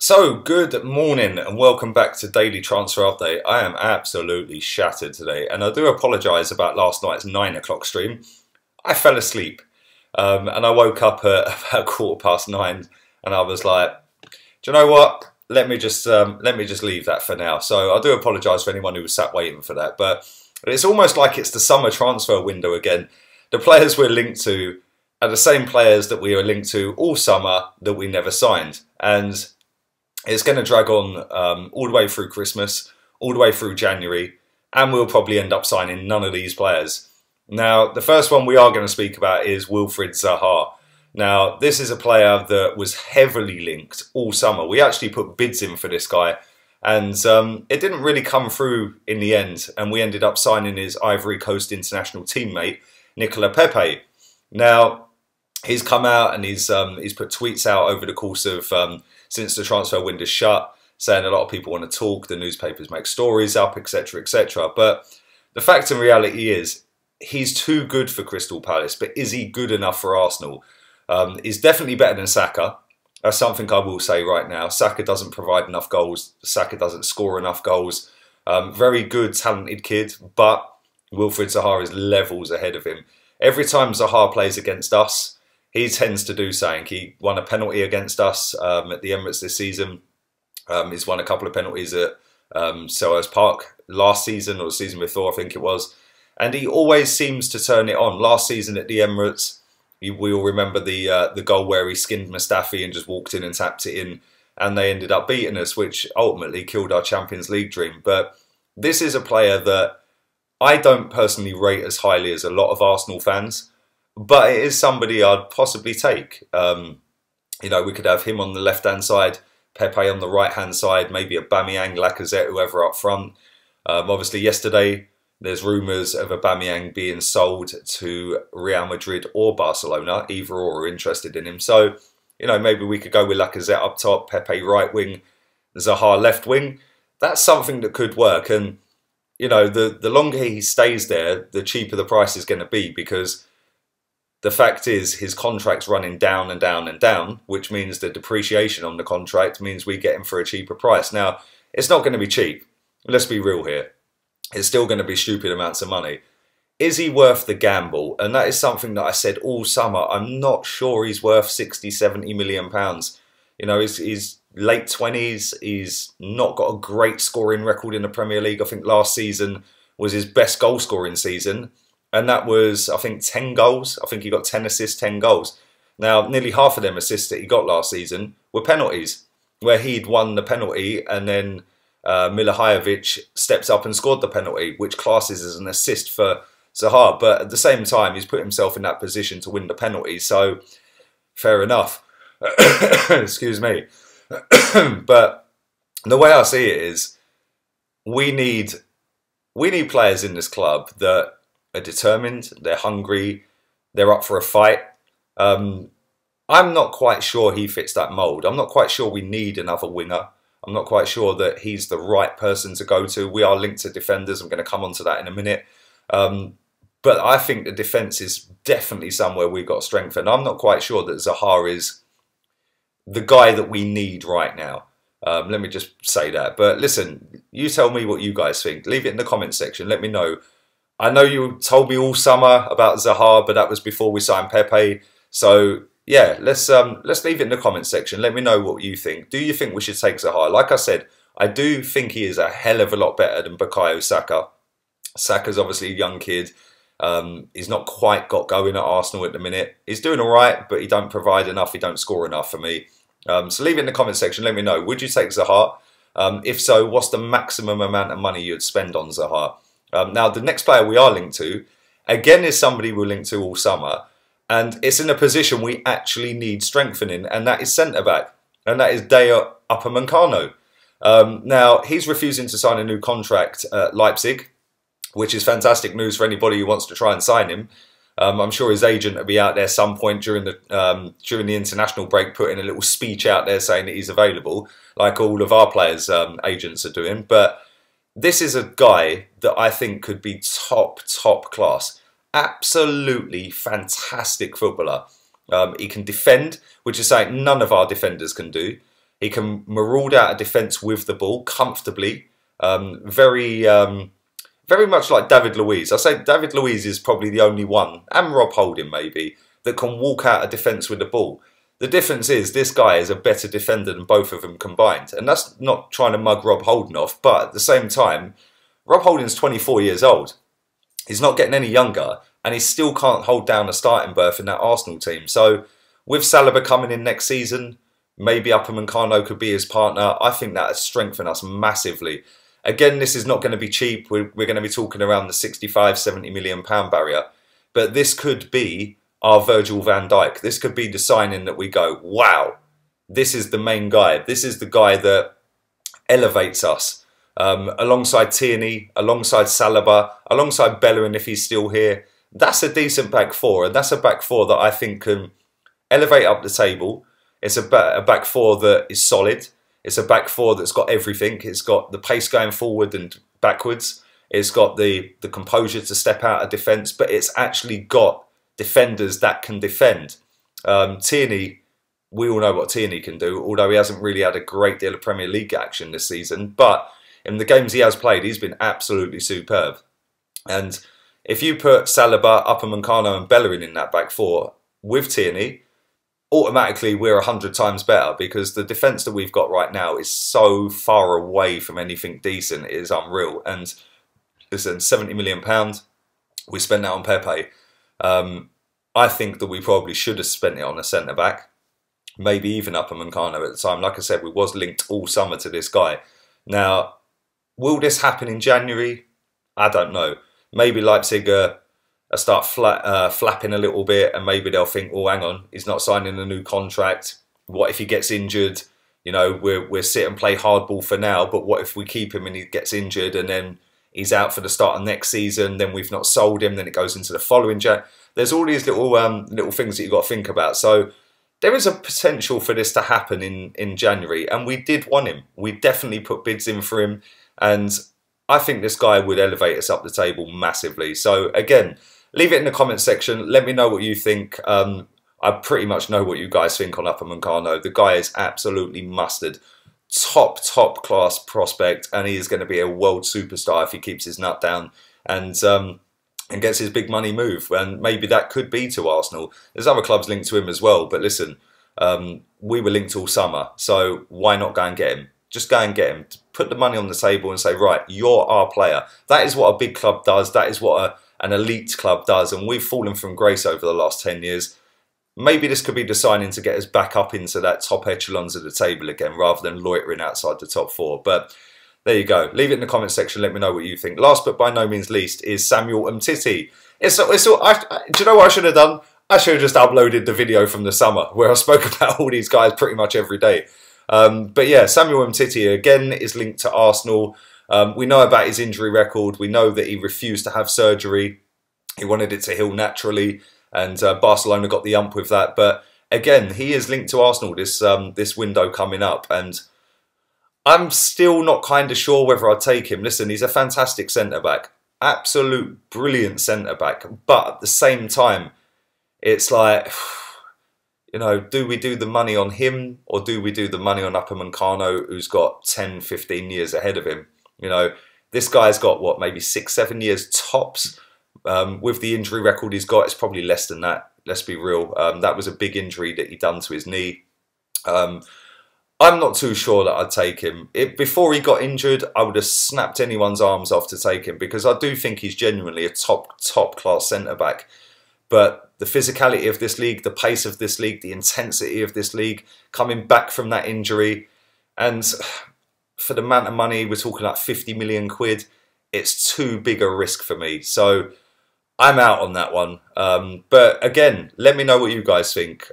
So, good morning and welcome back to Daily Transfer Update. I am absolutely shattered today and I do apologise about last night's 9 o'clock stream. I fell asleep and I woke up at about 9:15 and I was like, do you know what? Let me just leave that for now. So I do apologise for anyone who was sat waiting for that, but it's almost like it's the summer transfer window again. The players we're linked to are the same players that we were linked to all summer that we never signed, and it's going to drag on all the way through Christmas, all the way through January, and we'll probably end up signing none of these players. Now, the first one we are going to speak about is Wilfried Zaha. Now, this is a player that was heavily linked all summer. We actually put bids in for this guy, and it didn't really come through in the end, and we ended up signing his Ivory Coast international teammate, Nicolas Pepe. Now, he's come out and he's put tweets out over the course of since the transfer window shut, saying a lot of people want to talk, the newspapers make stories up, etc, etc. But the fact and reality is, he's too good for Crystal Palace, but is he good enough for Arsenal? He's definitely better than Saka. That's something I will say right now. Saka doesn't provide enough goals. Saka doesn't score enough goals. Very good, talented kid, but Wilfried Zaha is levels ahead of him. Every time Zaha plays against us, he tends to do something. He won a penalty against us at the Emirates this season. He's won a couple of penalties at Selhurst Park last season or the season before, I think it was. And he always seems to turn it on. Last season at the Emirates, we all remember the goal where he skinned Mustafi and just walked in and tapped it in, and they ended up beating us, which ultimately killed our Champions League dream. But this is a player that I don't personally rate as highly as a lot of Arsenal fans, but it is somebody I'd possibly take. You know, we could have him on the left-hand side, Pepe on the right-hand side, maybe Aubameyang, Lacazette, whoever up front. Obviously, yesterday, there's rumours of Aubameyang being sold to Real Madrid or Barcelona. Either or are interested in him. So, you know, maybe we could go with Lacazette up top, Pepe right wing, Zaha left wing. That's something that could work. And, you know, the longer he stays there, the cheaper the price is going to be, because the fact is his contract's running down and down and down, which means the depreciation on the contract means we get him for a cheaper price. Now, it's not going to be cheap. Let's be real here. It's still going to be stupid amounts of money. Is he worth the gamble? And that is something that I said all summer. I'm not sure he's worth 60, 70 million pounds. You know, he's late 20s. He's not got a great scoring record in the Premier League. I think last season was his best goal scoring season. And that was, I think, 10 goals. I think he got 10 assists, 10 goals. Now, nearly half of them assists that he got last season were penalties, where he'd won the penalty and then Milivojevic stepped up and scored the penalty, which classes as an assist for Zaha. But at the same time, he's put himself in that position to win the penalty. So, fair enough. Excuse me. But the way I see it is, we need players in this club that are determined, they're hungry, they're up for a fight. I'm not quite sure he fits that mould. I'm not quite sure we need another winger. I'm not quite sure that he's the right person to go to. We are linked to defenders. I'm going to come on to that in a minute. But I think the defence is definitely somewhere we've got to strengthen. I'm not quite sure that Zaha is the guy that we need right now. Let me just say that. But listen, you tell me what you guys think. Leave it in the comment section. Let me know. I know you told me all summer about Zaha, but that was before we signed Pepe. So yeah, let's leave it in the comment section. Let me know what you think. Do you think we should take Zaha? Like I said, I do think he is a hell of a lot better than Bukayo Saka. Saka's obviously a young kid. He's not quite got going at Arsenal at the minute. He's doing all right, but he don't provide enough. He don't score enough for me. So leave it in the comment section. Let me know. Would you take Zaha? If so, what's the maximum amount of money you'd spend on Zaha? Now, the next player we are linked to, again, is somebody we're linked to all summer. And it's in a position we actually need strengthening, and that is centre-back. And that is Dayot Upamecano. Now, he's refusing to sign a new contract at Leipzig, which is fantastic news for anybody who wants to try and sign him. I'm sure his agent will be out there some point during the international break, putting a little speech out there saying that he's available, like all of our players' agents are doing. But this is a guy that I think could be top class. Absolutely fantastic footballer. He can defend, which is something none of our defenders can do. He can maraud out a defence with the ball comfortably. Very much like David Luiz. I say David Luiz is probably the only one, and Rob Holding maybe, that can walk out a defence with the ball. The difference is this guy is a better defender than both of them combined. And that's not trying to mug Rob Holding off, but at the same time, Rob Holding's 24 years old. He's not getting any younger, and he still can't hold down a starting berth in that Arsenal team. So with Saliba coming in next season, maybe Upamecano could be his partner. I think that would strengthen us massively. Again, this is not going to be cheap. We're going to be talking around the 65, 70 million pound barrier. But this could be our Virgil van Dijk. This could be the signing that we go, wow, this is the main guy. This is the guy that elevates us. Alongside Tierney, alongside Saliba, alongside Bellerin if he's still here. That's a decent back four. And that's a back four that I think can elevate up the table. It's a back four that is solid. It's a back four that's got everything. It's got the pace going forward and backwards. It's got the composure to step out of defence. But it's actually got defenders that can defend. Tierney, we all know what Tierney can do, although he hasn't really had a great deal of Premier League action this season. But in the games he has played, he's been absolutely superb. And if you put Saliba, Upamecano and Bellerin in that back four with Tierney, automatically we're 100 times better, because the defence that we've got right now is so far away from anything decent. It is unreal. And listen, £70 million, we spent that on Pepe. I think that we probably should have spent it on a centre-back, maybe even Upamecano at the time. Like I said, we was linked all summer to this guy. Now, will this happen in January? I don't know. Maybe Leipzig start flapping a little bit, and maybe they'll think, oh, hang on, he's not signing a new contract. What if he gets injured? You know, we're sit and play hardball for now, but what if we keep him and he gets injured and then he's out for the start of next season, then we've not sold him, then it goes into the following Jan. There's all these little things that you've got to think about. So there is a potential for this to happen in January, and we did want him. We definitely put bids in for him, and I think this guy would elevate us up the table massively. So again, leave it in the comment section. Let me know what you think. I pretty much know what you guys think on Upamecano. The guy is absolutely mustard. Top class prospect, and he is going to be a world superstar if he keeps his nut down and gets his big money move. And maybe that could be to Arsenal. There's other clubs linked to him as well. But listen, we were linked all summer, so why not go and get him? Just go and get him. Put the money on the table and say, right, you're our player. That is what a big club does. That is what an elite club does. And we've fallen from grace over the last 10 years. Maybe this could be the signing to get us back up into that top echelons of the table again, rather than loitering outside the top four. But there you go. Leave it in the comment section. Let me know what you think. Last but by no means least is Samuel Umtiti. Do you know what I should have done? I should have just uploaded the video from the summer where I spoke about all these guys pretty much every day. But yeah, Samuel Umtiti again is linked to Arsenal. We know about his injury record. We know that he refused to have surgery. He wanted it to heal naturally, and Barcelona got the ump with that. But again, he is linked to Arsenal this window coming up, and I'm still not kind of sure whether I'd take him. Listen, he's a fantastic centre-back. Absolute brilliant centre-back. But at the same time, it's like, you know, do we do the money on him, or do we do the money on Upamecano, who's got 10, 15 years ahead of him? You know, this guy's got, what, maybe 6, 7 years tops. With the injury record he's got, it's probably less than that. Let's be real. That was a big injury that he done to his knee. I'm not too sure that I'd take him. Before he got injured, I would have snapped anyone's arms off to take him, because I do think he's genuinely a top class centre-back. But the physicality of this league, the pace of this league, the intensity of this league, coming back from that injury, and for the amount of money, we're talking like 50 million quid, it's too big a risk for me. So I'm out on that one. But again, let me know what you guys think.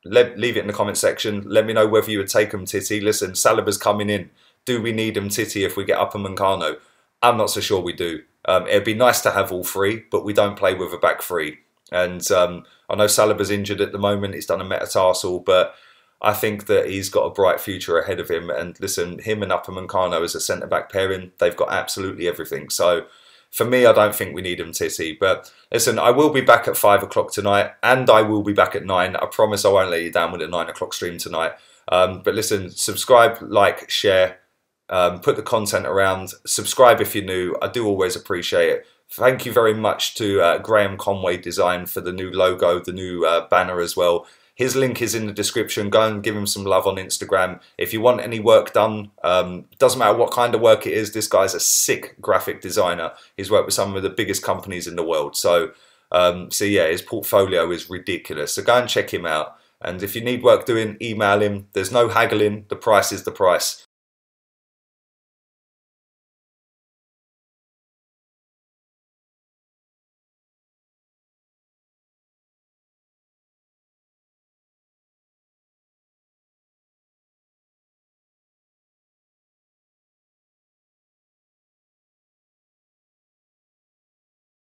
Leave it in the comment section. Let me know whether you would take Umtiti. Listen, Saliba's coming in. Do we need Umtiti if we get Upamecano? I'm not so sure we do. It'd be nice to have all three, but we don't play with a back three. And I know Saliba's injured at the moment. He's done a metatarsal, but I think that he's got a bright future ahead of him. And listen, him and Upamecano as a centre-back pairing, they've got absolutely everything. So for me, I don't think we need Umtiti. But listen, I will be back at 5 o'clock tonight, and I will be back at 9. I promise I won't let you down with a 9 o'clock stream tonight. But listen, subscribe, like, share, put the content around, subscribe if you're new. I do always appreciate it. Thank you very much to Graham Conway Design for the new logo, the new banner as well. His link is in the description. Go and give him some love on Instagram. If you want any work done, doesn't matter what kind of work it is, this guy's a sick graphic designer. He's worked with some of the biggest companies in the world. So yeah, his portfolio is ridiculous. So go and check him out. And if you need work doing, email him. There's no haggling. The price is the price.